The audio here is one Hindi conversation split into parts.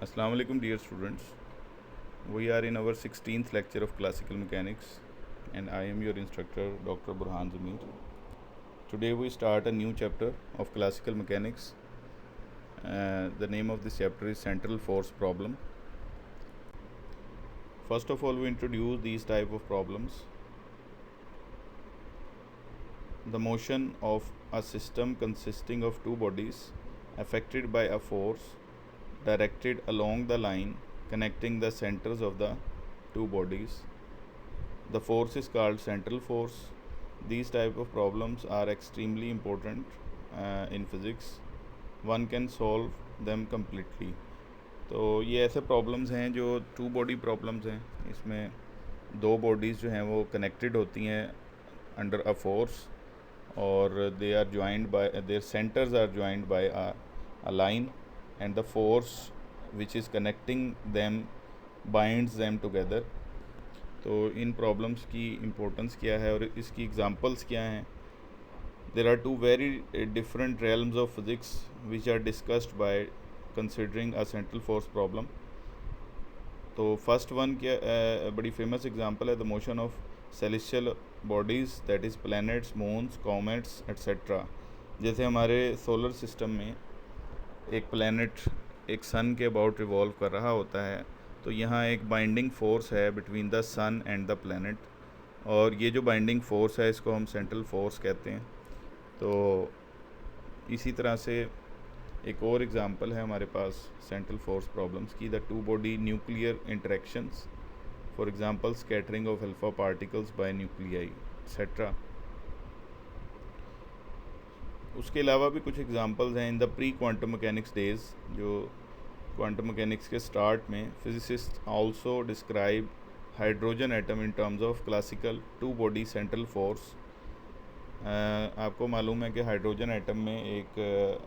Assalamu alaikum dear students. We are in our 16th lecture of classical mechanics and I am your instructor Dr. Burhan Zamir. Today we start a new chapter of classical mechanics. The name of this chapter is central force problem. First of all, we introduce these type of problems. The motion of a system consisting of two bodies affected by a force directed along the line connecting the centers of the two bodies. The force is called central force. These type of problems are extremely important in physics. One can solve them completely. तो ये ऐसे प्रॉब्लम्स हैं जो टू बॉडी प्रॉब्लम्स हैं. इसमें दो बॉडीज़ जो हैं वो कनेक्टेड होती हैं अंडर अ फोर्स और they are joined by their centres are joined by a line and the force which is connecting them binds them together. तो इन प्रॉब्लम्स की इम्पोर्टेंस क्या है और इसकी एग्जांपल्स क्या हैं. There are two very different realms of physics which are discussed by considering a central force problem. तो फर्स्ट वन क्या बड़ी फेमस एग्जांपल है the motion of celestial bodies that is planets, moons, comets etcetera. जैसे हमारे सोलर सिस्टम में एक प्लैनेट एक सन के अबाउट रिवॉल्व कर रहा होता है, तो यहाँ एक बाइंडिंग फोर्स है between the sun and the planet और ये जो बाइंडिंग फोर्स है इसको हम सेंट्रल फोर्स कहते हैं. तो इसी तरह से एक और एग्जांपल है हमारे पास सेंट्रल फोर्स प्रॉब्लम्स की the two body nuclear interactions, for example scattering of alpha particles by nuclei etcetera. उसके अलावा भी कुछ एग्जांपल्स हैं in the pre quantum mechanics days. जो क्वांटम मैकेनिक्स के स्टार्ट में physicist also describe hydrogen atom in terms of classical two body central force. आपको मालूम है कि हाइड्रोजन एटम में एक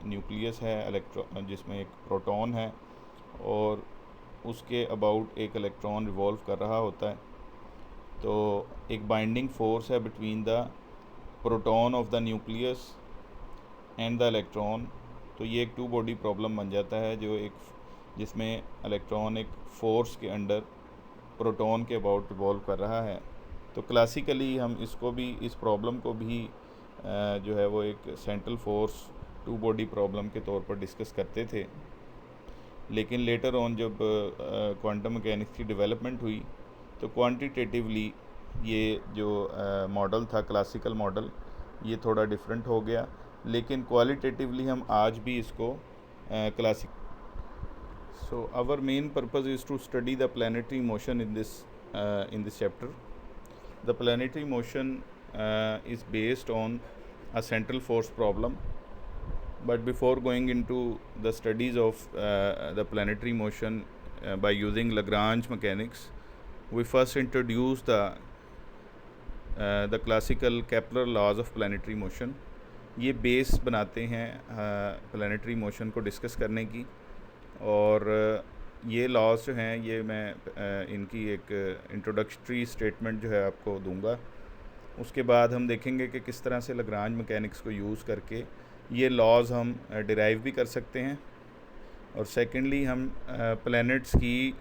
न्यूक्लियस है इलेक्ट्रॉन जिसमें एक प्रोटॉन है और उसके अबाउट एक इलेक्ट्रॉन रिवॉल्व कर रहा होता है. तो एक बाइंडिंग फोर्स है between the proton of the nucleus and the electron. तो ये एक टू बॉडी प्रॉब्लम बन जाता है जो एक जिसमें इलेक्ट्रॉन एक फोर्स के अंडर प्रोटॉन के अबाउट रिवॉल्व कर रहा है. तो क्लासिकली हम इसको भी इस प्रॉब्लम को भी जो है वो एक central force two body problem के तौर पर डिस्कस करते थे. लेकिन लेटर ऑन जब क्वांटम मैकेनिक्स की डेवलपमेंट हुई तो क्वांटिटेटिवली ये जो मॉडल था क्लासिकल मॉडल ये थोड़ा डिफरेंट हो गया, लेकिन क्वालिटेटिवली हम आज भी इसको classic. So our main purpose is to study the planetary motion in this chapter. The planetary motion is based on a central force problem. But before going into the studies of the planetary motion by using Lagrange mechanics, we first introduce the classical Kepler laws of planetary motion. ये बेस बनाते हैं प्लानिटरी मोशन को डिस्कस करने की. और ये लॉज जो हैं ये मैं इनकी एक इंट्रोडक्टरी स्टेटमेंट जो है आपको दूंगा. उसके बाद हम देखेंगे कि किस तरह से लग्रांज मैकेनिक्स को यूज़ करके ये लॉज हम डिराइव भी कर सकते हैं. और सेकेंडली हम प्लैनेट्स की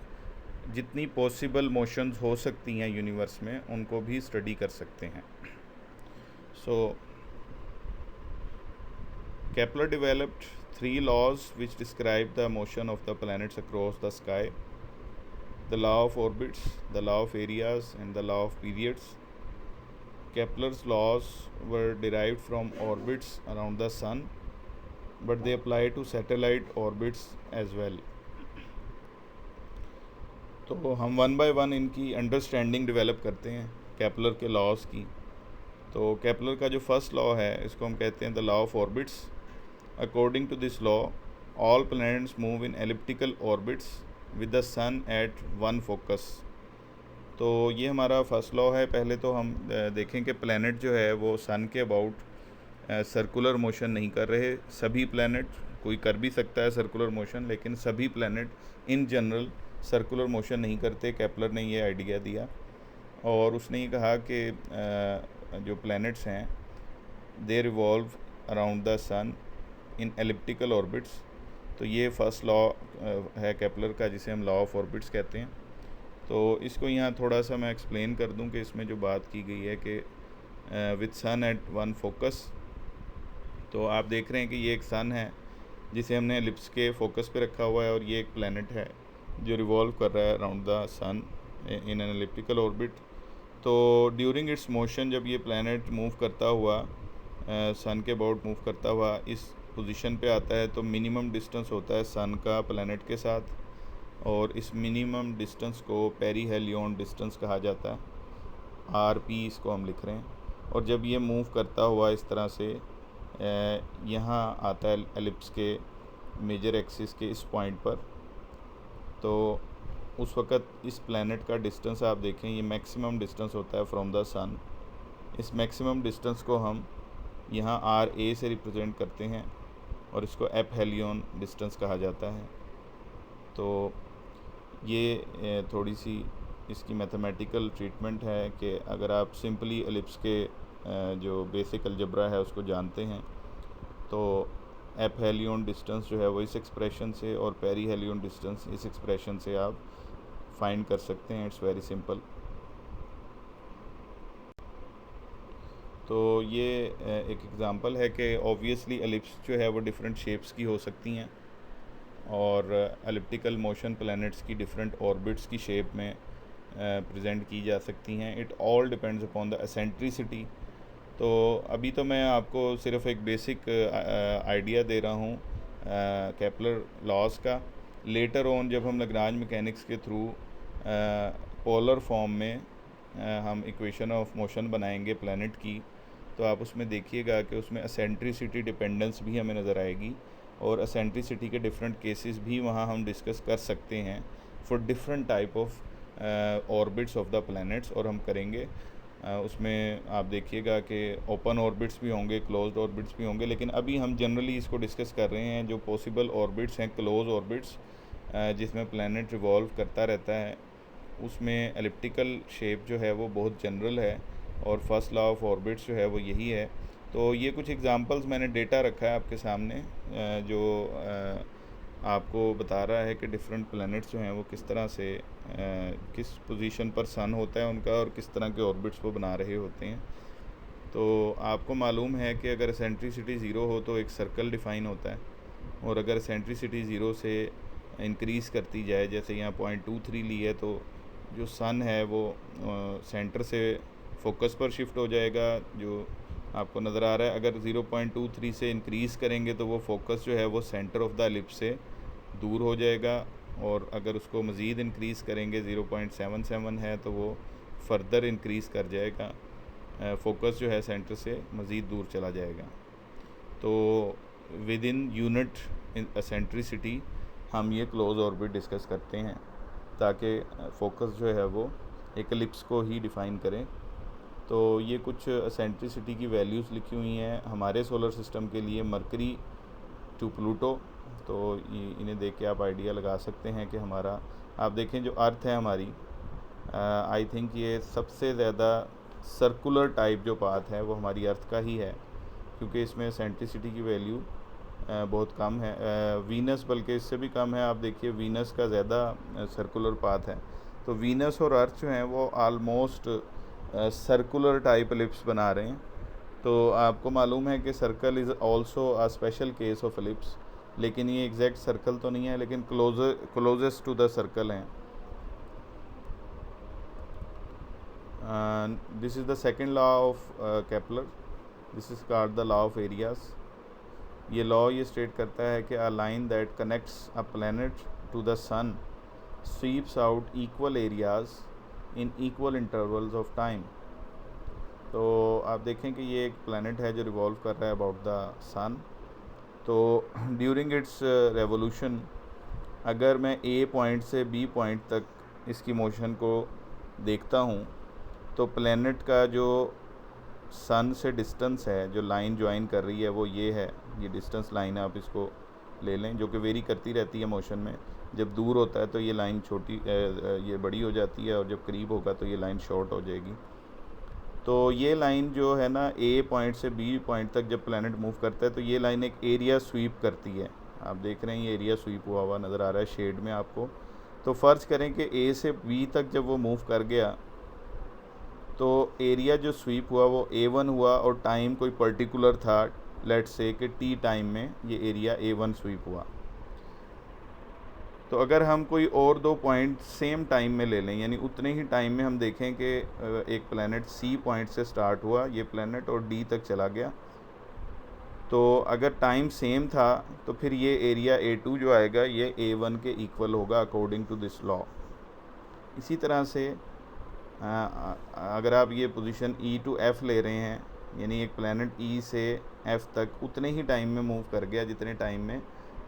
जितनी पॉसिबल मोशंस हो सकती हैं यूनिवर्स में उनको भी स्टडी कर सकते हैं. सो Kepler developed three laws which describe the motion of the planets across the sky: the law of orbits, the law of areas, and the law of periods. Kepler's laws were derived from orbits around the sun, but they apply to satellite orbits as well. तो हम वन बाय वन इनकी अंडरस्टैंडिंग डेवलप करते हैं केपलर के लॉज की. तो केपलर का जो फर्स्ट लॉ है इसको हम कहते हैं the law of orbits. According to this law, all planets move in elliptical orbits with the sun at one focus. तो ये हमारा फर्स्ट लॉ है. पहले तो हम देखें कि प्लैनेट जो है वो सन के अबाउट सर्कुलर मोशन नहीं कर रहे. सभी प्लैनेट कोई कर भी सकता है सर्कुलर मोशन, लेकिन सभी planet in general circular motion नहीं करते. केपलर ने ये आइडिया दिया और उसने ये कहा कि जो प्लैनेट्स हैं they revolve around the sun in elliptical orbits. तो ये फर्स्ट लॉ है केपलर का, जिसे हम लॉ ऑफ ऑर्बिट्स कहते हैं। तो इसको यहाँ थोड़ा सा मैं एक्सप्लेन कर दूँ कि इसमें जो बात की गई है कि with sun at one focus, तो आप देख रहे हैं कि ये एक सन है जिसे हमने एलिप्स के फोकस पे रखा हुआ है, और ये एक प्लैनेट है जो रिवॉल्व कर रहा है around the sun in an elliptical orbit. तो ड्यूरिंग इट्स मोशन जब ये प्लैनेट मूव करता हुआ सन के अबाउट मूव करता हुआ इस पोजीशन पे आता है, तो मिनिमम डिस्टेंस होता है सन का प्लैनेट के साथ, और इस मिनिमम डिस्टेंस को पेरीहेलियन डिस्टेंस कहा जाता है, RP इसको हम लिख रहे हैं। और जब ये मूव करता हुआ इस तरह से यहाँ आता है एलिप्स के मेजर एक्सिस के इस पॉइंट पर, तो उस वक़्त इस प्लैनेट का डिस्टेंस आप देखें, ये मैक्सिमम डिस्टेंस होता है फ्रॉम द सन। इस मैक्सिमम डिस्टेंस को हम यहाँ RA से रिप्रेजेंट करते हैं, और इसको एपहेलियन डिस्टेंस कहा जाता है। तो ये थोड़ी सी इसकी मैथमेटिकल ट्रीटमेंट है कि अगर आप सिंपली एलिप्स के जो बेसिक अलजब्रा है उसको जानते हैं, तो एपहेलियन डिस्टेंस जो है वो इस एक्सप्रेशन से, और पेरीहेलियन डिस्टेंस इस एक्सप्रेशन से आप फाइंड कर सकते हैं। It's very simple. तो ये एक एग्ज़ाम्पल है कि ऑब्वियसली एलिप्स जो है वो डिफरेंट शेप्स की हो सकती हैं, और एलिप्टिकल मोशन प्लैनेट्स की डिफरेंट ऑर्बिट्स की शेप में प्रेजेंट की जा सकती हैं। It all depends upon the eccentricity. तो अभी तो मैं आपको सिर्फ एक बेसिक आइडिया दे रहा हूँ केपलर लॉज का। लेटर ऑन जब हम लैग्रांज मैकेनिक्स के थ्रू पोलर फॉर्म में हम इक्वेशन ऑफ मोशन बनाएंगे प्लैनेट की, तो आप उसमें देखिएगा कि उसमें एसेंट्रिसिटी डिपेंडेंस भी हमें नज़र आएगी, और एसेंट्रिसिटी के डिफरेंट केसेस भी वहाँ हम डिस्कस कर सकते हैं for different type of orbits of the planets, और हम करेंगे। उसमें आप देखिएगा कि ओपन ऑर्बिट्स भी होंगे, क्लोज्ड ऑर्बिट्स भी होंगे, लेकिन अभी हम जनरली इसको डिस्कस कर रहे हैं जो पॉसिबल ऑर्बिट्स हैं, क्लोज ऑर्बिट्स जिसमें प्लैनेट रिवॉल्व करता रहता है। उसमें एलिप्टिकल शेप जो है वो बहुत जनरल है, और फर्स्ट लॉ ऑफ ऑर्बिट्स जो है वो यही है। तो ये कुछ एग्जांपल्स मैंने डेटा रखा है आपके सामने, जो आपको बता रहा है कि डिफरेंट प्लैनेट्स जो हैं वो किस तरह से किस पोजीशन पर सन होता है उनका, और किस तरह के ऑर्बिट्स वो बना रहे होते हैं। तो आपको मालूम है कि अगर एसेंट्रिसिटी ज़ीरो हो तो एक सर्कल डिफ़ाइन होता है, और अगर एसेंट्रिसिटी ज़ीरो से इंक्रीज़ करती जाए, जैसे यहाँ 0.23 ली है, तो जो सन है वो सेंटर से फोकस पर शिफ्ट हो जाएगा, जो आपको नज़र आ रहा है। अगर 0.23 से इंक्रीज़ करेंगे तो वो फोकस जो है वो सेंटर ऑफ द एलिप्स से दूर हो जाएगा, और अगर उसको मज़ीद इंक्रीज़ करेंगे 0.77 है तो वो फर्दर इंक्रीज़ कर जाएगा, फोकस जो है सेंटर से मज़ीद दूर चला जाएगा। तो विद इन यूनिट एसेंट्रिसिटी हम ये क्लोज ऑर्बिट डिस्कस करते हैं, ताकि फोकस जो है वो एक एलिप्स को ही डिफ़ाइन करें। तो ये कुछ एसेंट्रिसिटी की वैल्यूज़ लिखी हुई हैं हमारे सोलर सिस्टम के लिए, मरकरी टू प्लूटो। तो इन्हें देख के आप आइडिया लगा सकते हैं कि हमारा, आप देखें जो अर्थ है हमारी, आई थिंक ये सबसे ज़्यादा सर्कुलर टाइप जो पाथ है वो हमारी अर्थ का ही है, क्योंकि इसमें एसेंट्रिसिटी की वैल्यू बहुत कम है। वीनस बल्कि इससे भी कम है। आप देखिए वीनस का ज़्यादा सर्कुलर पाथ है। तो वीनस और अर्थ जो हैं वो आलमोस्ट सर्कुलर टाइप एलिप्स बना रहे हैं। तो आपको मालूम है कि circle is also a special case of ellipse, लेकिन ये एग्जैक्ट सर्कल तो नहीं है, लेकिन क्लोजेस्ट टू द सर्कल हैं। This is the second law of Kepler, this is called the law of areas. ये लॉ ये स्टेट करता है कि a line that connects a planet to the sun sweeps out equal areas in equal intervals of time. तो आप देखें कि ये एक प्लैनेट है जो रिवॉल्व कर रहा है अबाउट द सन। तो ड्यूरिंग इट्स रेवोल्यूशन अगर मैं ए पॉइंट से बी पॉइंट तक इसकी मोशन को देखता हूँ, तो प्लैनेट का जो सन से डिस्टेंस है, जो लाइन ज्वाइन कर रही है वो ये है, ये डिस्टेंस लाइन आप इसको ले लें, जो कि वेरी करती रहती है मोशन में। जब दूर होता है तो ये लाइन छोटी ये बड़ी हो जाती है, और जब करीब होगा तो ये लाइन शॉर्ट हो जाएगी। तो ये लाइन जो है ना, ए पॉइंट से बी पॉइंट तक जब प्लैनेट मूव करता है तो ये लाइन एक एरिया स्वीप करती है। आप देख रहे हैं ये एरिया स्वीप हुआ हुआ नज़र आ रहा है शेड में आपको। तो फ़र्ज़ करें कि ए से बी तक जब वो मूव कर गया तो एरिया जो स्वीप हुआ वो A1 हुआ और टाइम कोई पर्टिकुलर था, लेट्स से कि टी टाइम में ये एरिया A1 स्वीप हुआ। तो अगर हम कोई और दो पॉइंट सेम टाइम में ले लें, यानी उतने ही टाइम में हम देखें कि एक प्लैनेट सी पॉइंट से स्टार्ट हुआ ये प्लैनेट और डी तक चला गया, तो अगर टाइम सेम था तो फिर ये एरिया A2 जो आएगा ये A1 के इक्वल होगा अकॉर्डिंग टू दिस लॉ। इसी तरह से अगर आप ये पोजीशन E to F ले रहे हैं, यानी एक प्लैनेट E से F तक उतने ही टाइम में मूव कर गया जितने टाइम में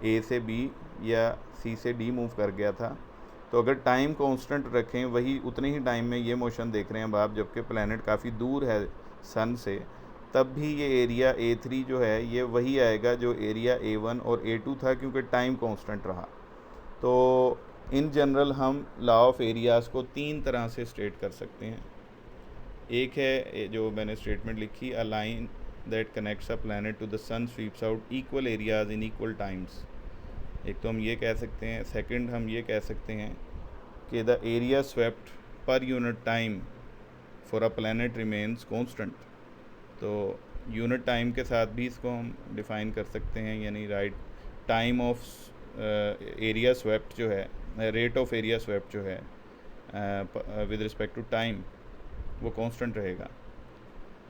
A से B या C से D मूव कर गया था, तो अगर टाइम कांस्टेंट रखें वही उतने ही टाइम में ये मोशन देख रहे हैं अब आप, जबकि प्लैनेट काफ़ी दूर है सन से, तब भी ये एरिया A3 जो है ये वही आएगा जो एरिया A1 और A2 था, क्योंकि टाइम कांस्टेंट रहा। तो इन जनरल हम लॉ ऑफ एरियाज़ को तीन तरह से स्टेट कर सकते हैं। एक है जो मैंने स्टेटमेंट लिखी, a line that connects a planet to the sun sweeps out equal areas in equal times. एक तो हम ये कह सकते हैं। सेकंड हम ये कह सकते हैं कि the area swept per unit time for a planet remains constant. तो यूनिट टाइम के साथ भी इसको हम डिफ़ाइन कर सकते हैं, यानी right time of area swept जो है, रेट ऑफ एरिया स्वेप्ट जो है विद रिस्पेक्ट टू टाइम वो कांस्टेंट रहेगा।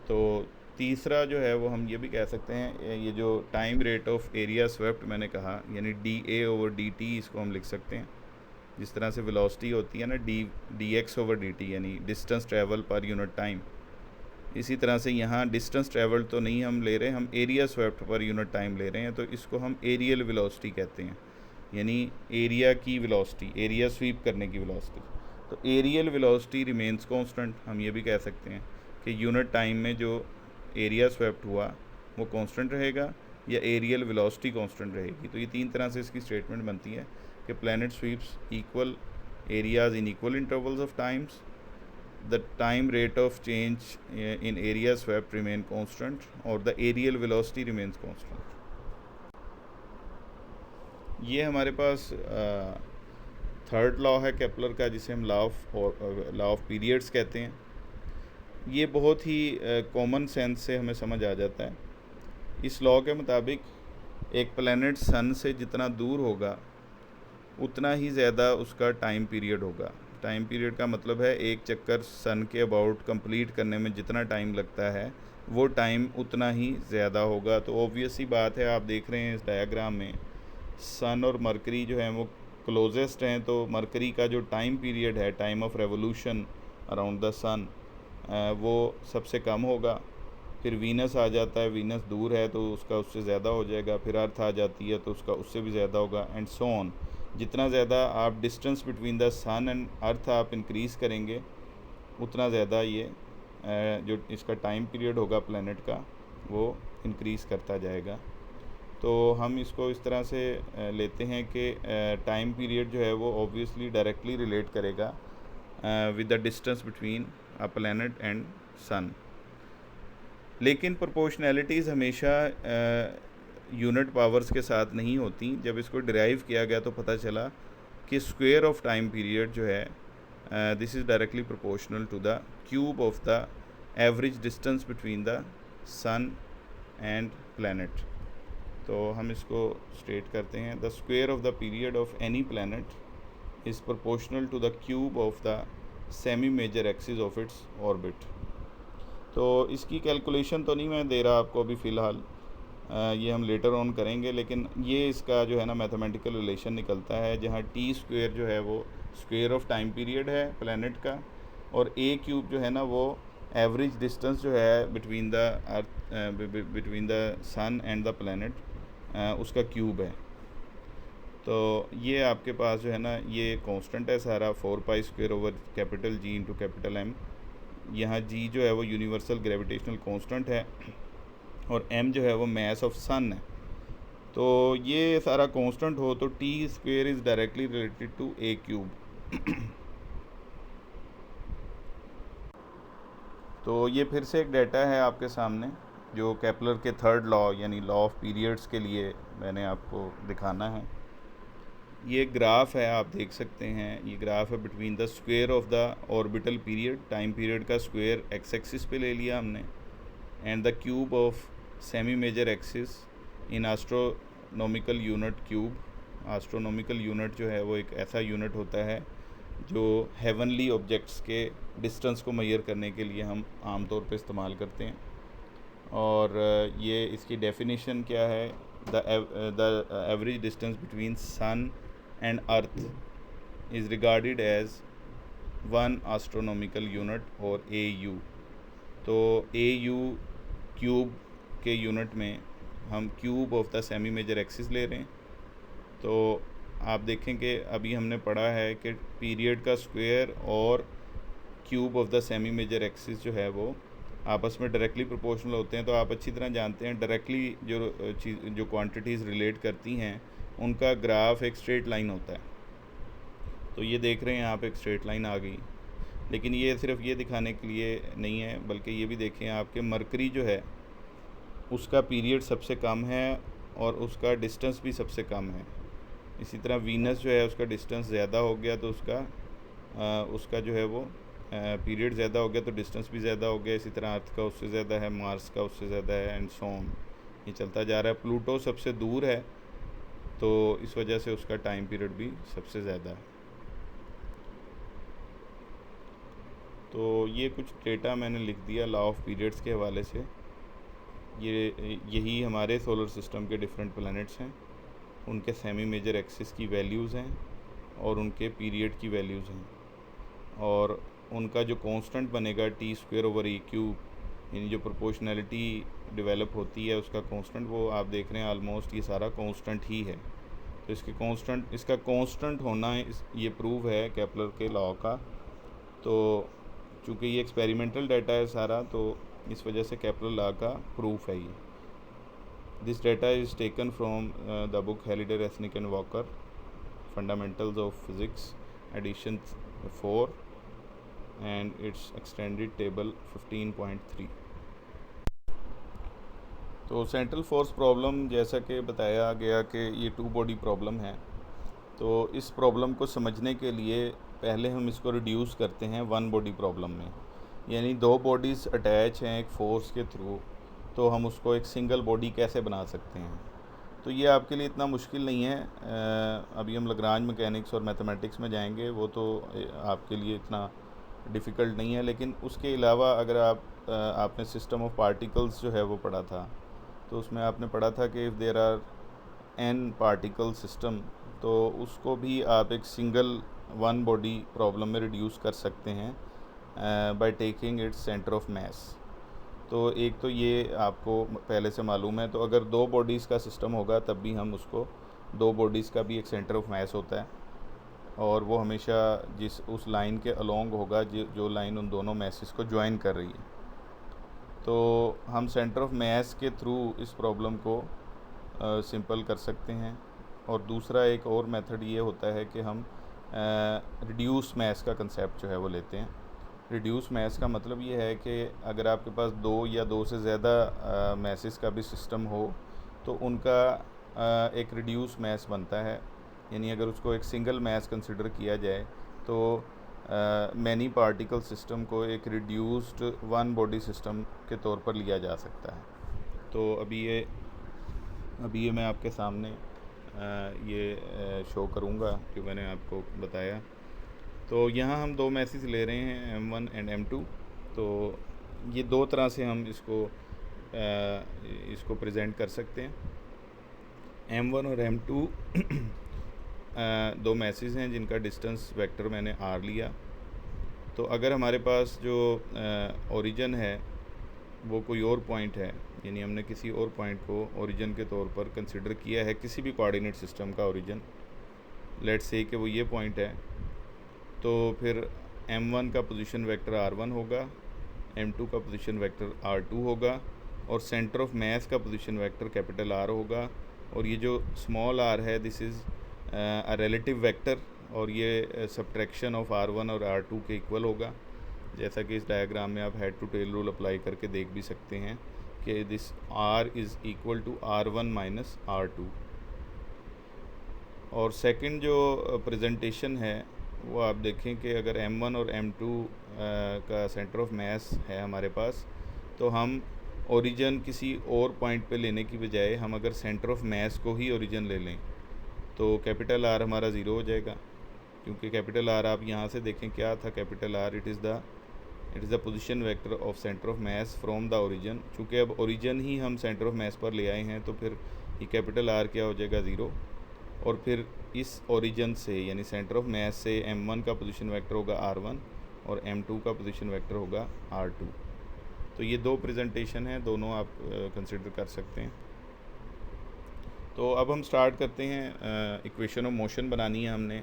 तो तीसरा जो है वो हम ये भी कह सकते हैं, ये जो time rate of area swept मैंने कहा, यानी dA ओवर dt इसको हम लिख सकते हैं। जिस तरह से वेलोसिटी होती है ना dx ओवर dt, यानी distance travel per unit time, इसी तरह से यहाँ डिस्टेंस ट्रैवल तो नहीं हम ले रहे, हम area swept per unit time ले रहे हैं, तो इसको हम एरियल वेलोसिटी कहते हैं, यानी एरिया की वेलोसिटी, एरिया स्वीप करने की वेलोसिटी। तो एरियल वेलोसिटी रिमेन्स कांस्टेंट, हम ये भी कह सकते हैं कि यूनिट टाइम में जो एरिया स्वेप्ट हुआ वो कांस्टेंट रहेगा या एरियल वेलोसिटी कांस्टेंट रहेगी। तो ये तीन तरह से इसकी स्टेटमेंट बनती है कि planet sweeps equal areas in equal intervals of times, the time rate of change in area swept remain constant और the aerial velocity remains constant। ये हमारे पास थर्ड लॉ है केपलर का, जिसे हम लॉ ऑफ पीरियड्स कहते हैं। ये बहुत ही कॉमन सेंस से हमें समझ आ जाता है। इस लॉ के मुताबिक एक प्लैनेट सन से जितना दूर होगा उतना ही ज़्यादा उसका टाइम पीरियड होगा। टाइम पीरियड का मतलब है एक चक्कर सन के अबाउट कंप्लीट करने में जितना टाइम लगता है वो टाइम उतना ही ज़्यादा होगा। तो ऑब्वियस सी बात है, आप देख रहे हैं इस डायग्राम में सन और मरकरी जो है वो क्लोजेस्ट हैं, तो मरकरी का जो टाइम पीरियड है, time of revolution around the sun, वो सबसे कम होगा। फिर वीनस आ जाता है, वीनस दूर है तो उसका उससे ज़्यादा हो जाएगा। फिर अर्थ आ जाती है तो उसका उससे भी ज़्यादा होगा, एंड सो ऑन। जितना ज़्यादा आप distance between the sun and earth आप इंक्रीज़ करेंगे उतना ज़्यादा ये जो इसका टाइम पीरियड होगा प्लैनेट का वो इंक्रीज़ करता जाएगा। तो हम इसको इस तरह से लेते हैं कि टाइम पीरियड जो है वो ऑब्वियसली डायरेक्टली रिलेट करेगा with the distance between a planet and sun. लेकिन प्रोपोर्शनैलिटीज़ हमेशा यूनिट पावर्स के साथ नहीं होती। जब इसको डिराइव किया गया तो पता चला कि स्क्वायर ऑफ टाइम पीरियड जो है this is directly proportional to the cube of the average distance between the sun and planet. तो हम इसको स्टेट करते हैं, the square of the period of any planet is proportional to the cube of the semi major axis of its orbit. तो इसकी कैलकुलेशन तो नहीं मैं दे रहा आपको अभी फ़िलहाल, ये हम लेटर ऑन करेंगे, लेकिन ये इसका जो है ना मैथमेटिकल रिलेशन निकलता है, जहाँ टी स्क्वायर जो है वो स्क्वायर ऑफ टाइम पीरियड है प्लैनेट का, और ए क्यूब जो है ना वो एवरेज डिस्टेंस जो है between the earth between the sun and the planet उसका क्यूब है। तो ये आपके पास जो है ना ये कांस्टेंट है सारा, 4 pi square over capital G into capital M. यहाँ जी जो है वो यूनिवर्सल ग्रेविटेशनल कांस्टेंट है और m जो है वो मास ऑफ सन है। तो ये सारा कांस्टेंट हो तो T square is directly related to a cube. तो ये फिर से एक डाटा है आपके सामने, जो केपलर के थर्ड लॉ यानी लॉ ऑफ पीरियड्स के लिए मैंने आपको दिखाना है। ये ग्राफ है, आप देख सकते हैं, ये ग्राफ है between the square of the orbital period, time period का स्क्वायर एक्स एक्सिस पे ले लिया हमने, and the cube of semi major axis in astronomical unit cube. Astronomical unit जो है वो एक ऐसा यूनिट होता है जो हेवनली ऑब्जेक्ट्स के डिस्टेंस को मेजर करने के लिए हम आमतौर पे इस्तेमाल करते हैं। और ये इसकी डेफिनेशन क्या है, the average distance between sun and earth is regarded as one astronomical unit और AU। तो AU क्यूब के यूनिट में हम cube of the semi major axis ले रहे हैं। तो आप देखें कि अभी हमने पढ़ा है कि पीरियड का स्क्वायर और cube of the semi major axis जो है वो आपस में डायरेक्टली प्रोपोर्शनल होते हैं। तो आप अच्छी तरह जानते हैं डायरेक्टली जो क्वांटिटीज़ रिलेट करती हैं उनका ग्राफ एक स्ट्रेट लाइन होता है। तो ये देख रहे हैं आप, एक स्ट्रेट लाइन आ गई। लेकिन ये सिर्फ ये दिखाने के लिए नहीं है, बल्कि ये भी देखें आपके मरकरी जो है उसका पीरियड सबसे कम है और उसका डिस्टेंस भी सबसे कम है। इसी तरह वीनस जो है उसका डिस्टेंस ज़्यादा हो गया तो उसका जो है वो पीरियड ज़्यादा हो गया तो डिस्टेंस भी ज़्यादा हो गया। इसी तरह अर्थ का उससे ज़्यादा है, मार्स का उससे ज़्यादा है, एंड सो ऑन, ये चलता जा रहा है। प्लूटो सबसे दूर है तो इस वजह से उसका टाइम पीरियड भी सबसे ज़्यादा है। तो ये कुछ डेटा मैंने लिख दिया लॉ ऑफ पीरियड्स के हवाले से। यही हमारे सोलर सिस्टम के डिफरेंट प्लैनेट्स हैं, उनके सेमी मेजर एक्सिस की वैल्यूज़ हैं और उनके पीरियड की वैल्यूज़ हैं, और उनका जो कांस्टेंट बनेगा T²/E³ यानी जो प्रोपोर्शनैलिटी डेवलप होती है उसका कांस्टेंट, वो आप देख रहे हैं ऑलमोस्ट ये सारा कांस्टेंट ही है। तो इसका कांस्टेंट होना ये प्रूव है केपलर के लॉ का। तो चूँकि ये एक्सपेरिमेंटल डाटा है सारा, तो इस वजह से केपलर लॉ का प्रूफ है ये। This data is taken from the book Halliday, Resnick and Walker, fundamentals of physics edition 4 and it's extended table 15.3। तो सेंट्रल फोर्स प्रॉब्लम, जैसा कि बताया गया कि ये 2 बॉडी प्रॉब्लम है। तो इस प्रॉब्लम को समझने के लिए पहले हम इसको रिड्यूस करते हैं 1 बॉडी प्रॉब्लम में, यानी 2 बॉडीज़ अटैच हैं एक फोर्स के थ्रू, तो हम उसको एक सिंगल बॉडी कैसे बना सकते हैं। तो ये आपके लिए इतना मुश्किल नहीं है। अभी हम लग्रांज मैकेनिक्स और मैथमेटिक्स में जाएंगे, वो तो आपके लिए इतना डिफ़िकल्ट नहीं है। लेकिन उसके अलावा अगर आपने सिस्टम ऑफ पार्टिकल्स जो है वो पढ़ा था, तो उसमें आपने पढ़ा था कि if there are n particle system, तो उसको भी आप एक सिंगल 1 बॉडी प्रॉब्लम में रिड्यूस कर सकते हैं by taking its centre of mass. तो एक तो ये आपको पहले से मालूम है। तो अगर 2 बॉडीज़ का सिस्टम होगा तब भी हम उसको 2 बॉडीज़ का भी एक सेंटर ऑफ मास होता है, और वो हमेशा उस लाइन के अलोंग होगा जो लाइन उन दोनों मैसेस को ज्वाइन कर रही है। तो हम सेंटर ऑफ मास के थ्रू इस प्रॉब्लम को सिंपल कर सकते हैं। और दूसरा एक और मेथड ये होता है कि हम रिड्यूस मास का कंसेप्ट जो है वो लेते हैं। रिड्यूस मास का मतलब ये है कि अगर आपके पास 2 या 2 से ज़्यादा मैसेस का भी सिस्टम हो तो उनका एक रिड्यूस मास बनता है। यानी अगर उसको एक सिंगल मास कंसिडर किया जाए तो मैनी पार्टिकल सिस्टम को एक रिड्यूस्ड 1 बॉडी सिस्टम के तौर पर लिया जा सकता है। तो अभी ये मैं आपके सामने ये शो करूँगा कि मैंने आपको बताया। तो यहाँ हम 2 मैसेज ले रहे हैं, M1 एंड M2। तो ये 2 तरह से हम इसको प्रेजेंट कर सकते हैं। M1 और M2 2 मैसेज हैं जिनका डिस्टेंस वेक्टर मैंने R लिया। तो अगर हमारे पास जो ओरिजिन है वो कोई और पॉइंट है, यानी हमने किसी और पॉइंट को ओरिजिन के तौर पर कंसिडर किया है, किसी भी कोऑर्डिनेट सिस्टम का ओरिजिन, लेट्स से कि वो ये पॉइंट है, तो फिर M1 का पोजीशन वेक्टर R1 होगा, M2 का पोजीशन वेक्टर R2 होगा, और सेंटर ऑफ मास का पोजीशन वेक्टर कैपिटल R होगा। और ये जो स्मॉल r है this is a relative vector, और ये सब्ट्रैक्शन ऑफ R1 और R2 के इक्वल होगा, जैसा कि इस डायग्राम में आप head to tail rule apply करके देख भी सकते हैं कि this R is equal to R1 minus R2। और सेकंड जो प्रेजेंटेशन है वो आप देखें कि अगर M1 और M2 का सेंटर ऑफ मास है हमारे पास, तो हम ओरिजिन किसी और पॉइंट पे लेने की बजाय हम अगर सेंटर ऑफ मास को ही ओरिजिन ले लें तो कैपिटल R हमारा ज़ीरो हो जाएगा, क्योंकि कैपिटल R आप यहाँ से देखें क्या था, capital R it is the position vector of centre of mass from the origin. चूँकि अब ओरिजिन ही हम सेंटर ऑफ मास पर ले आए हैं तो फिर ये कैपिटल R क्या हो जाएगा, ज़ीरो। और फिर इस ओरिजिन से यानी सेंटर ऑफ मास से M1 का पोजीशन वेक्टर होगा R1 और M2 का पोजीशन वेक्टर होगा R2। तो ये दो प्रेजेंटेशन हैं, दोनों आप कंसिडर कर सकते हैं। तो अब हम स्टार्ट करते हैं। इक्वेशन ऑफ मोशन बनानी है हमने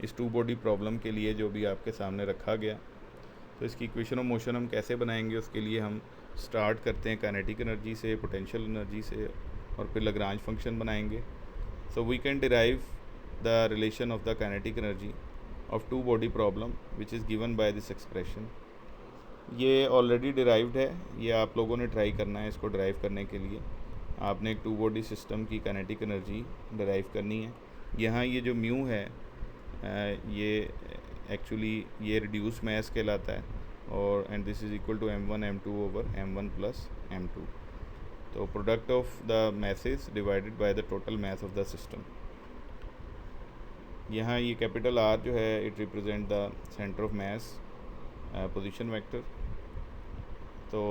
इस टू बॉडी प्रॉब्लम के लिए जो भी आपके सामने रखा गया। तो इसकी इक्वेशन ऑफ मोशन हम कैसे बनाएंगे, उसके लिए हम स्टार्ट करते हैं काइनेटिक एनर्जी से, पोटेंशियल एनर्जी से, और फिर लैग्रांज फंक्शन बनाएंगे। So we can derive the relation of the kinetic energy of two body problem which is given by this expression। ये ऑलरेडी डिराइव्ड है, ये आप लोगों ने ट्राई करना है। इसको डिराइव करने के लिए आपने एक टू बॉडी सिस्टम की काइनेटिक एनर्जी डिराइव करनी है। यहाँ ये जो म्यू है ये एक्चुअली ये रिड्यूस मास कहलाता है, और and this is equal to M1 M2 over M1 plus M2। तो product of the masses divided by the total mass of the system. यहाँ ये कैपिटल R जो है it represent the centre of mass position vector. तो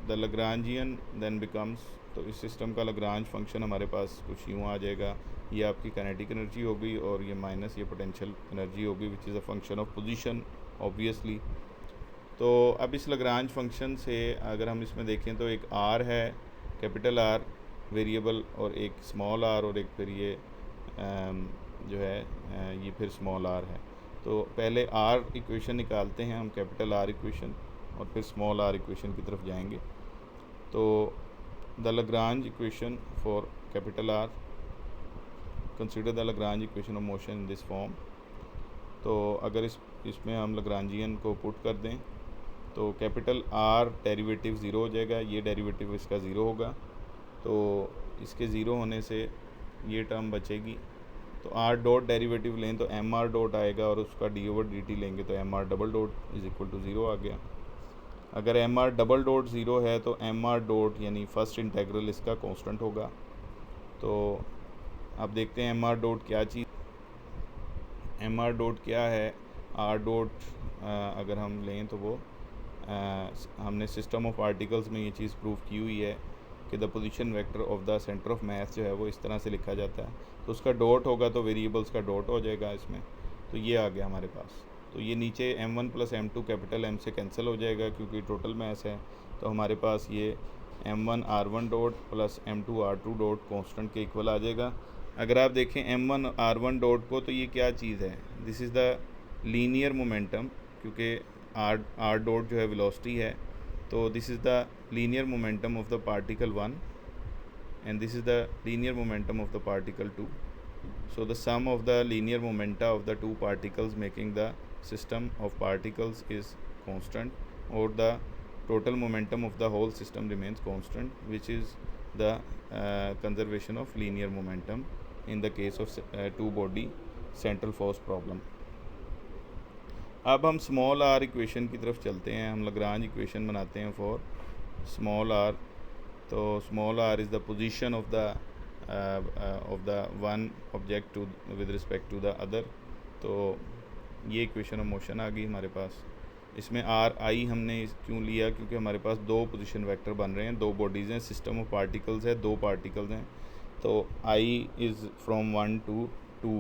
द लैग्रांजियन देन बिकम्स, तो इस सिस्टम का लैग्रांज फंक्शन हमारे पास कुछ यूँ आ जाएगा। ये आपकी काइनेटिक एनर्जी होगी और ये माइनस ये पोटेंशियल एनर्जी होगी which is a function of position obviously. तो अब इस लैग्रांज फंक्शन से अगर हम इसमें देखें तो एक R है कैपिटल R वेरिएबल, और एक स्मॉल r, और एक फिर ये जो है ये फिर स्मॉल r है। तो पहले R इक्वेशन निकालते हैं हम, कैपिटल R इक्वेशन, और फिर स्मॉल r इक्वेशन की तरफ जाएंगे। तो the Lagrange equation for capital R, consider the Lagrange equation of motion in this form. तो अगर इसमें हम लैग्रांजियन को पुट कर दें तो कैपिटल R डेरिवेटिव ज़ीरो हो जाएगा, ये डेरिवेटिव इसका ज़ीरो होगा। तो इसके ज़ीरो होने से ये टर्म बचेगी। तो R डॉट डेरिवेटिव लें तो MR डॉट आएगा, और उसका डी ओवर dt लेंगे तो MR double dot is equal to zero आ गया। अगर MR डबल डॉट ज़ीरो है तो MR डॉट यानी फर्स्ट इंटेग्रल इसका कांस्टेंट होगा। तो अब देखते हैं MR डॉट क्या चीज़, MR डॉट क्या है। R डॉट अगर हम लें तो वो हमने सिस्टम ऑफ पार्टिकल्स में ये चीज़ प्रूव की हुई है कि the position vector of the centre of मास जो है वो इस तरह से लिखा जाता है। तो उसका डॉट होगा तो वेरिएबल्स का डॉट हो जाएगा इसमें। तो ये आ गया हमारे पास। तो ये नीचे M1 plus M2 capital M से कैंसिल हो जाएगा क्योंकि टोटल मास है। तो हमारे पास ये M1 R1 dot plus M2 R2 dot constant के इक्वल आ जाएगा। अगर आप देखें M1 R1 डॉट को, तो ये क्या चीज़ है, this is the linear momentum, क्योंकि R डॉट जो है वेलोसिटी है। तो this is the linear momentum of the particle 1 and this is the linear momentum of the particle 2। So the sum of the linear momenta of the two particles making the system of particles is constant, or the total momentum of the whole system remains constant, which is the conservation of linear momentum in the case of two body central force problem। अब हम स्मॉल r इक्वेशन की तरफ चलते हैं। हम लैग्रांज इक्वेशन बनाते हैं फॉर स्मॉल r। तो small r is the position of the one object two with respect to the other. तो ये इक्वेशन ऑफ मोशन आ गई हमारे पास। इसमें आर आई हमने क्यों लिया, क्योंकि हमारे पास दो पोजीशन वेक्टर बन रहे हैं, दो बॉडीज़ हैं, सिस्टम ऑफ पार्टिकल्स है, दो पार्टिकल्स हैं। तो आई इज़ फ्रॉम 1 to 2,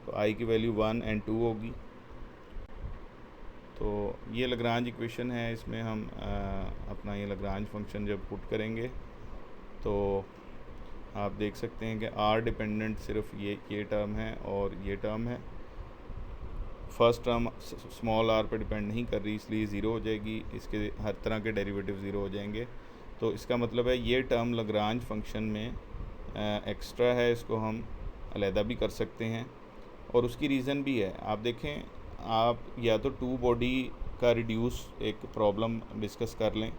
तो आई की वैल्यू 1 and 2 होगी। तो ये लैग्रांज इक्वेशन है। इसमें हम अपना ये लैग्रांज फंक्शन जब पुट करेंगे तो आप देख सकते हैं कि आर डिपेंडेंट सिर्फ ये टर्म है और ये टर्म है। फर्स्ट टर्म स्मॉल आर पर डिपेंड नहीं कर रही, इसलिए ज़ीरो हो जाएगी। इसके हर तरह के डेरिवेटिव ज़ीरो हो जाएंगे। तो इसका मतलब है ये टर्म लैग्रांज फंक्शन में एक्स्ट्रा है, इसको हम अलहदा भी कर सकते हैं। और उसकी रीज़न भी है। आप देखें, आप या तो टू बॉडी का रिड्यूस एक प्रॉब्लम डिस्कस कर लें,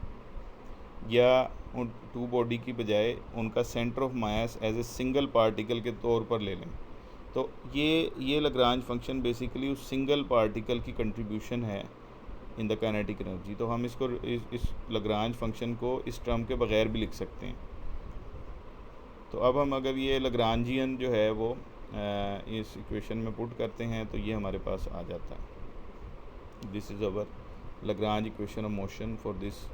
या उन टू बॉडी की बजाय उनका centre of mass as a single particle के तौर पर ले लें। तो ये लाग्रांज फंक्शन बेसिकली उस सिंगल पार्टिकल की कंट्रीब्यूशन है इन द काइनेटिक एनर्जी। तो हम इसको इस लाग्रांज फंक्शन को इस टर्म के बगैर भी लिख सकते हैं। तो अब हम अगर ये लाग्रांजियन जो है वो इस इक्वेशन में पुट करते हैं तो ये हमारे पास आ जाता है। This is our Lagrange equation of motion for this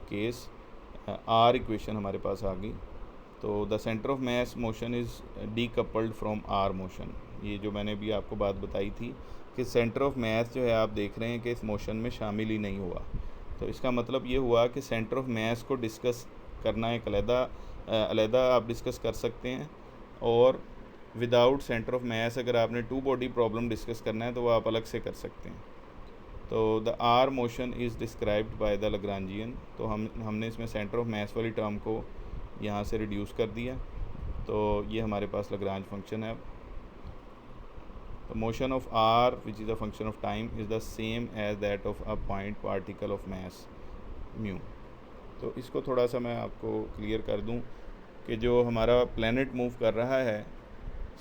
case. R equation हमारे पास आ गई। तो the centre of mass motion is decoupled from R motion. ये जो मैंने भी आपको बात बताई थी कि सेंटर ऑफ मास जो है आप देख रहे हैं कि इस मोशन में शामिल ही नहीं हुआ। तो इसका मतलब ये हुआ कि सेंटर ऑफ मास को डिस्कस करना एक अलहदा आप डिस्कस कर सकते हैं, और विदाउट सेंटर ऑफ मास अगर आपने टू बॉडी प्रॉब्लम डिस्कस करना है तो वो आप अलग से कर सकते हैं। तो the R motion is described by the Lagrangian. तो हमने इसमें सेंटर ऑफ मास वाली टर्म को यहाँ से रिड्यूस कर दिया। तो ये हमारे पास लाग्रांज फंक्शन है। The motion of r, which is a function of time, is the same as that of a point particle of mass mu। तो इसको थोड़ा सा मैं आपको क्लियर कर दूं कि जो हमारा प्लैनेट मूव कर रहा है,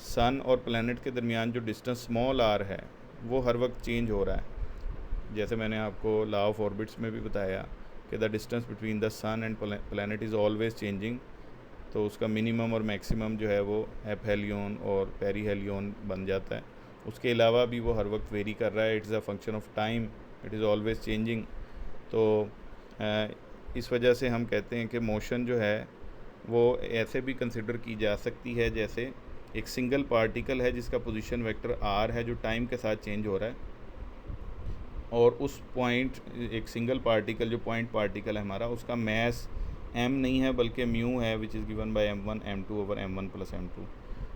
सन और प्लैनेट के दरमियान जो डिस्टेंस स्मॉल आर है वो हर वक्त चेंज हो रहा है। जैसे मैंने आपको लॉ ऑफ ऑर्बिट्स में भी बताया कि the distance between the sun and planet is always changing. तो उसका मिनिमम और मैक्सिमम जो है वो एपहेलियन और पेरीहेलियन बन जाता है। उसके अलावा भी वो हर वक्त वेरी कर रहा है। It's a function of time, it is always changing. तो इस वजह से हम कहते हैं कि मोशन जो है वो ऐसे भी कंसिडर की जा सकती है जैसे एक सिंगल पार्टिकल है जिसका पोजीशन वेक्टर आर है जो टाइम के साथ चेंज हो रहा है, और उस पॉइंट एक सिंगल पार्टिकल जो पॉइंट पार्टिकल है हमारा उसका मैस m नहीं है बल्कि म्यू है, which is given by m1 m2 over m1 plus m2।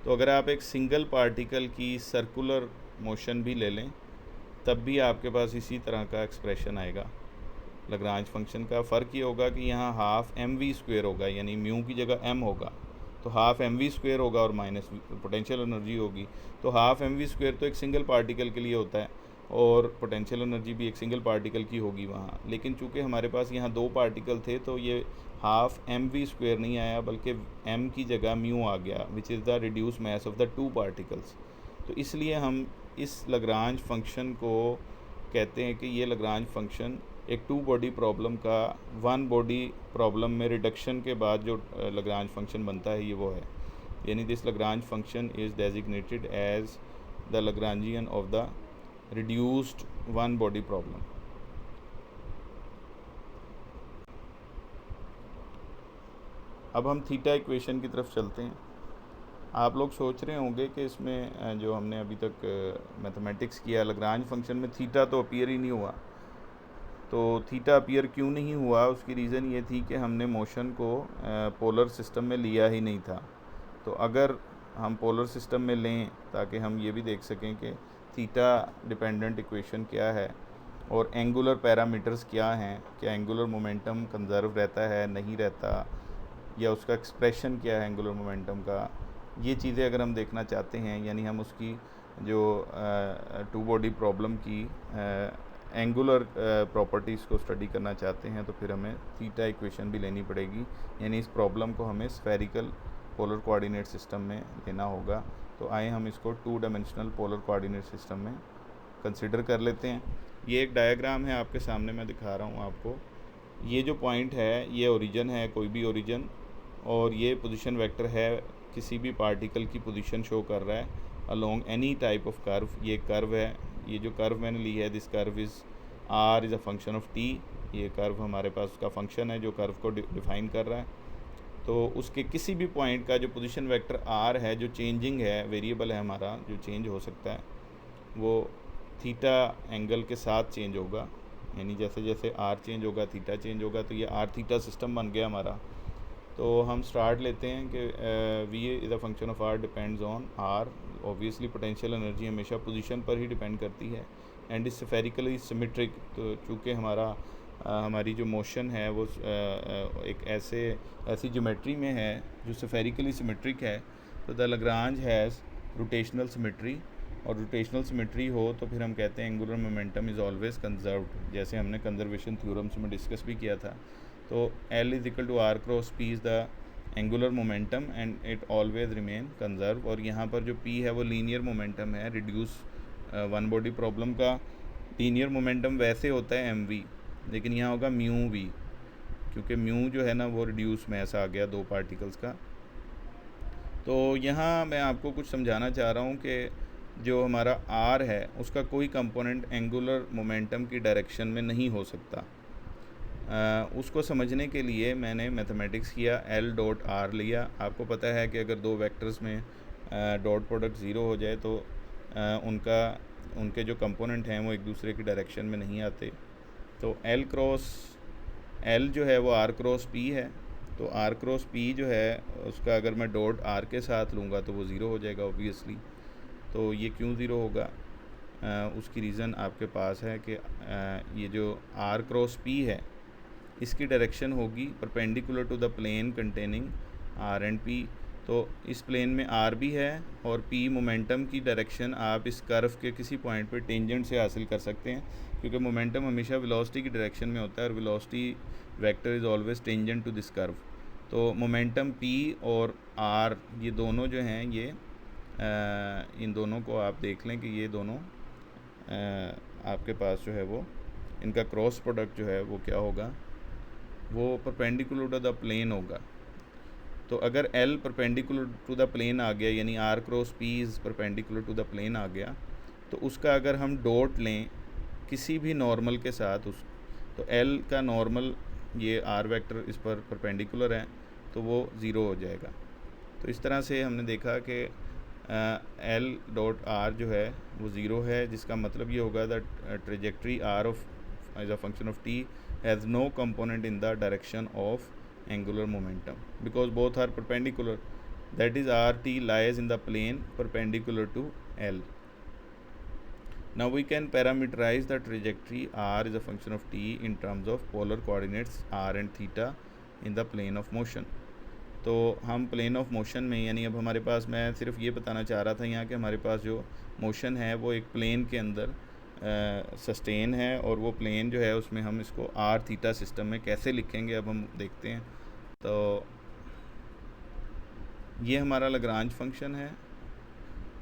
तो अगर आप एक सिंगल पार्टिकल की सर्कुलर मोशन भी ले लें तब भी आपके पास इसी तरह का एक्सप्रेशन आएगा लाग्रांज फंक्शन का। फ़र्क ये होगा कि यहाँ हाफ mv² होगा, यानी म्यू की जगह m होगा तो हाफ mv² होगा और माइनस पोटेंशियल एनर्जी होगी। तो हाफ mv² तो एक सिंगल पार्टिकल के लिए होता है और पोटेंशियल एनर्जी भी एक सिंगल पार्टिकल की होगी वहाँ। लेकिन चूँकि हमारे पास यहाँ दो पार्टिकल थे तो ये हाफ mv² नहीं आया बल्कि m की जगह म्यू आ गया, which is the reduce mass of the two particles. तो इसलिए हम इस लाग्रांज फंक्शन को कहते हैं कि ये लाग्रांज फंक्शन एक टू बॉडी प्रॉब्लम का वन बॉडी प्रॉब्लम में रिडक्शन के बाद जो लाग्रांज फंक्शन बनता है ये वो है। यानी this Lagrange function is designated as the Lagrangian of the reduced one body problem. अब हम थीटा इक्वेशन की तरफ चलते हैं। आप लोग सोच रहे होंगे कि इसमें जो हमने अभी तक मैथमेटिक्स किया लाग्रांज फंक्शन में थीटा तो अपीयर ही नहीं हुआ। तो थीटा अपीयर क्यों नहीं हुआ, उसकी रीज़न ये थी कि हमने मोशन को पोलर सिस्टम में लिया ही नहीं था। तो अगर हम पोलर सिस्टम में लें ताकि हम ये भी देख सकें कि थीटा डिपेंडेंट इक्वेशन क्या है और एंगुलर पैरामीटर्स क्या हैं, क्या एंगुलर मोमेंटम कंजर्व रहता है नहीं रहता, या उसका एक्सप्रेशन क्या है एंगुलर मोमेंटम का, ये चीज़ें अगर हम देखना चाहते हैं, यानी हम उसकी जो टू बॉडी प्रॉब्लम की एंगुलर प्रॉपर्टीज़ को स्टडी करना चाहते हैं तो फिर हमें थीटा इक्वेशन भी लेनी पड़ेगी। यानी इस प्रॉब्लम को हमें स्फेरिकल पोलर कोऑर्डिनेट सिस्टम में लेना होगा। तो आए हम इसको two dimensional polar coordinate system में कंसिडर कर लेते हैं। ये एक डायग्राम है आपके सामने, मैं दिखा रहा हूँ आपको। ये जो पॉइंट है ये ओरिजिन है, कोई भी ओरिजिन, और ये पोजीशन वेक्टर है, किसी भी पार्टिकल की पोजीशन शो कर रहा है along any type of curve. ये कर्व है, ये जो कर्व मैंने ली है this curve is R is a function of T. ये कर्व हमारे पास उसका फंक्शन है जो कर्व को डिफाइन कर रहा है। तो उसके किसी भी पॉइंट का जो पोजीशन वेक्टर आर है जो चेंजिंग है, वेरिएबल है हमारा जो चेंज हो सकता है, वो थीटा एंगल के साथ चेंज होगा। यानी जैसे जैसे आर चेंज होगा थीटा चेंज होगा। तो ये आर थीटा सिस्टम बन गया हमारा। तो हम स्टार्ट लेते हैं कि V is a function of R depends on R. Obviously potential energy हमेशा पोजीशन पर ही डिपेंड करती है एंड इज स्फेरिकली सिमेट्रिक। तो चूँकि हमारी जो मोशन है वो एक ऐसी ज्योमेट्री में है जो स्फेरिकली सिमेट्रिक है, तो the Lagrange has rotational symmetry, और रोटेशनल सिमेट्री हो तो फिर हम कहते हैं angular momentum is always conserved, जैसे हमने कंजर्वेशन थ्योरम्स में डिस्कस भी किया था। तो L is equal to R cross P is the angular momentum and it always remain conserve. और यहाँ पर जो P है वो लीनियर मोमेंटम है। रिड्यूस वन बॉडी प्रॉब्लम का लीनियर मोमेंटम वैसे होता है mv, लेकिन यहाँ होगा म्यू वी, क्योंकि म्यू जो है ना वो रिड्यूस मैस आ गया दो पार्टिकल्स का। तो यहाँ मैं आपको कुछ समझाना चाह रहा हूँ कि जो हमारा r है उसका कोई कंपोनेंट एंगुलर मोमेंटम की डायरेक्शन में नहीं हो सकता। उसको समझने के लिए मैंने मैथमेटिक्स किया, L डॉट R लिया। आपको पता है कि अगर दो वेक्टर्स में डॉट प्रोडक्ट ज़ीरो हो जाए तो उनके जो कंपोनेंट हैं वो एक दूसरे की डायरेक्शन में नहीं आते। तो L जो है वो R क्रॉस P है। तो R क्रॉस P जो है उसका अगर मैं डॉट R के साथ लूँगा तो वो ज़ीरो हो जाएगा ऑब्वियसली। तो ये क्यों ज़ीरो होगा, उसकी रीज़न आपके पास है कि ये जो R क्रॉस P है इसकी डायरेक्शन होगी perpendicular to the plane containing R and P। तो इस प्लेन में R भी है और P मोमेंटम की डायरेक्शन आप इस कर्व के किसी पॉइंट पे टेंजेंट से हासिल कर सकते हैं, क्योंकि मोमेंटम हमेशा वेलोसिटी की डायरेक्शन में होता है और velocity vector is always tangent to this curve. तो मोमेंटम P और R ये दोनों जो हैं ये इन दोनों को आप देख लें कि ये दोनों आपके पास जो है वो इनका क्रॉस प्रोडक्ट जो है वो क्या होगा, वो परपेंडिकुलर टू द प्लेन होगा। तो अगर L perpendicular to the plane आ गया, यानी R cross P is perpendicular to the plane आ गया, तो उसका अगर हम डॉट लें किसी भी नॉर्मल के साथ तो L का नॉर्मल ये R वेक्टर इस पर परपेंडिकुलर है तो वो ज़ीरो हो जाएगा। तो इस तरह से हमने देखा कि L डॉट R जो है वो ज़ीरो है, जिसका मतलब ये होगा that trajectory R of as a function of T has no component in the direction of angular momentum because both are perpendicular, that is RT lies in the plane perpendicular to L. Now we can parameterize the trajectory R is a function of T in terms of polar coordinates R and theta in the plane of motion. तो हम प्लेन ऑफ मोशन में, यानी अब हमारे पास, मैं सिर्फ ये बताना चाह रहा था यहाँ कि हमारे पास जो मोशन है वो एक प्लेन के अंदर सस्टेन है, और वो प्लेन जो है उसमें हम इसको आर थीटा सिस्टम में कैसे लिखेंगे अब हम देखते हैं। तो ये हमारा लाग्रांज फंक्शन है।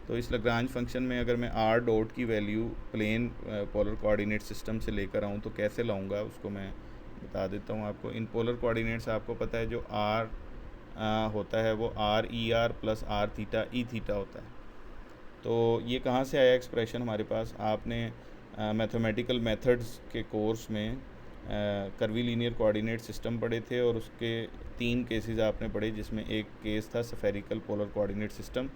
तो इस लाग्रांज फंक्शन में अगर मैं आर डॉट की value plane polar coordinate system से लेकर आऊँ तो कैसे लाऊंगा उसको मैं बता देता हूँ आपको। इन पोलर कोऑर्डिनेट्स आपको पता है जो आर होता है वो R E R plus R theta E theta होता है। तो ये कहाँ से आया एक्सप्रेशन हमारे पास, आपने मैथमेटिकल मेथड्स के कोर्स में कर्वी लीनियर कोऑर्डिनेट सिस्टम पढ़े थे और उसके 3 केसेस आपने पढ़े, जिसमें एक केस था स्फेरिकल पोलर कोऑर्डिनेट सिस्टम।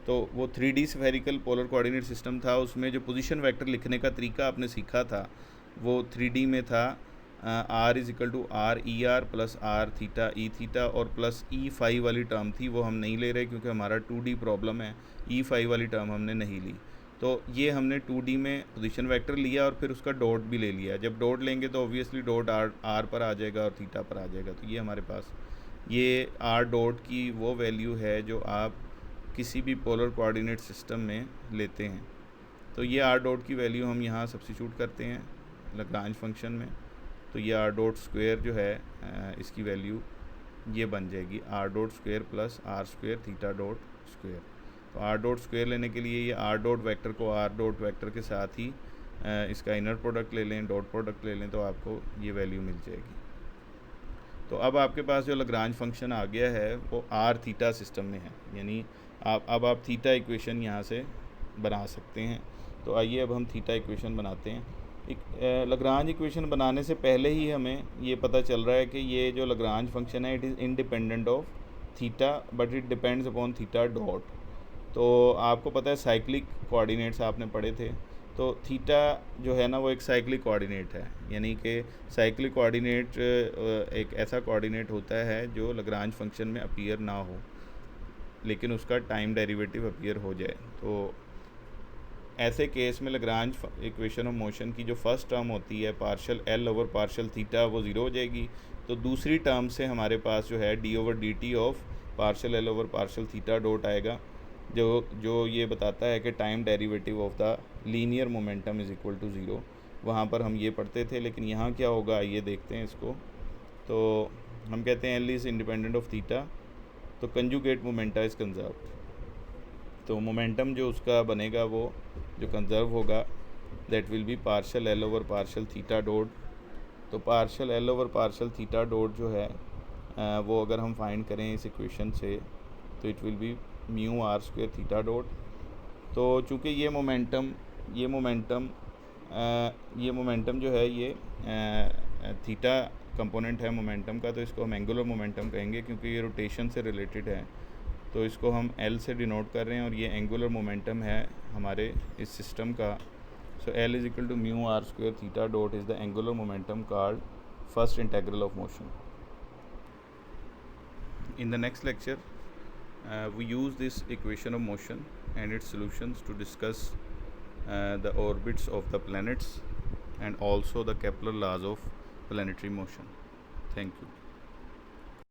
तो वो 3D spherical polar coordinate system था, उसमें जो पोजीशन वेक्टर लिखने का तरीका आपने सीखा था वो 3D में था R is equal to R E R plus R theta E theta, और प्लस ई फाई वाली टर्म थी वो हम नहीं ले रहे क्योंकि हमारा 2D प्रॉब्लम है, ई फाई वाली टर्म हमने नहीं ली। तो ये हमने 2D में पोजीशन वेक्टर लिया और फिर उसका डॉट भी ले लिया। जब डॉट लेंगे तो ऑब्वियसली डॉट आर पर आ जाएगा और थीटा पर आ जाएगा। तो ये हमारे पास ये आर डॉट की वो वैल्यू है जो आप किसी भी पोलर कोऑर्डिनेट सिस्टम में लेते हैं। तो ये आर डॉट की वैल्यू हम यहाँ सब्स्टिट्यूट करते हैं लाग्रांज फंक्शन में। तो ये आर डॉट स्क्वायर जो है इसकी वैल्यू ये बन जाएगी R dot square plus R square theta dot square. तो आर डॉट स्क्वायर लेने के लिए ये आर डॉट वेक्टर को आर डॉट वेक्टर के साथ ही इसका इनर प्रोडक्ट ले लें, डॉट प्रोडक्ट ले लें, तो आपको ये वैल्यू मिल जाएगी। तो अब आपके पास जो लाग्रांज फंक्शन आ गया है वो आर थीटा सिस्टम में है, यानी आप थीटा इक्वेशन यहाँ से बना सकते हैं। तो आइए अब हम थीटा इक्वेशन बनाते हैं। लाग्रांज इक्वेशन बनाने से पहले ही हमें ये पता चल रहा है कि ये जो लाग्रांज फंक्शन है it is independent of theta but it depends upon theta dot. तो आपको पता है साइक्लिक कोऑर्डिनेट्स आपने पढ़े थे, तो थीटा जो है ना वो एक साइक्लिक कोऑर्डिनेट है, यानी कि साइक्लिक कोऑर्डिनेट एक ऐसा कोऑर्डिनेट होता है जो लाग्रांज फंक्शन में अपीयर ना हो लेकिन उसका टाइम डेरिवेटिव अपीयर हो जाए। तो ऐसे केस में लाग्रांज इक्वेशन ऑफ मोशन की जो फर्स्ट टर्म होती है partial L over partial theta वो ज़ीरो हो जाएगी। तो दूसरी टर्म से हमारे पास जो है D over D T of partial L over partial theta dot आएगा, जो ये बताता है कि time derivative of the linear momentum is equal to zero. वहाँ पर हम ये पढ़ते थे, लेकिन यहाँ क्या होगा आइए देखते हैं इसको। तो हम कहते हैं L is independent of theta, तो कंजुगेट मोमेंटा इज़ कंजर्व्ड। तो मोमेंटम जो उसका बनेगा वो जो कंजर्व होगा that will be partial L over partial theta dot. तो partial L over partial theta dot जो है वो अगर हम फाइंड करें इस इक्वेशन से तो it will be mu R square theta dot. तो चूँकि ये मोमेंटम जो है ये थीटा कंपोनेंट है मोमेंटम का, तो इसको हम एंगुलर मोमेंटम कहेंगे क्योंकि ये रोटेशन से रिलेटेड है। तो इसको हम L से डिनोट कर रहे हैं और ये एंगुलर मोमेंटम है हमारे इस सिस्टम का। So L is equal to mu R square theta dot is the angular momentum called first integral of motion. In the next lecture, we use this equation of motion and its solutions to discuss the orbits of the planets and also the Kepler laws of planetary motion. Thank you.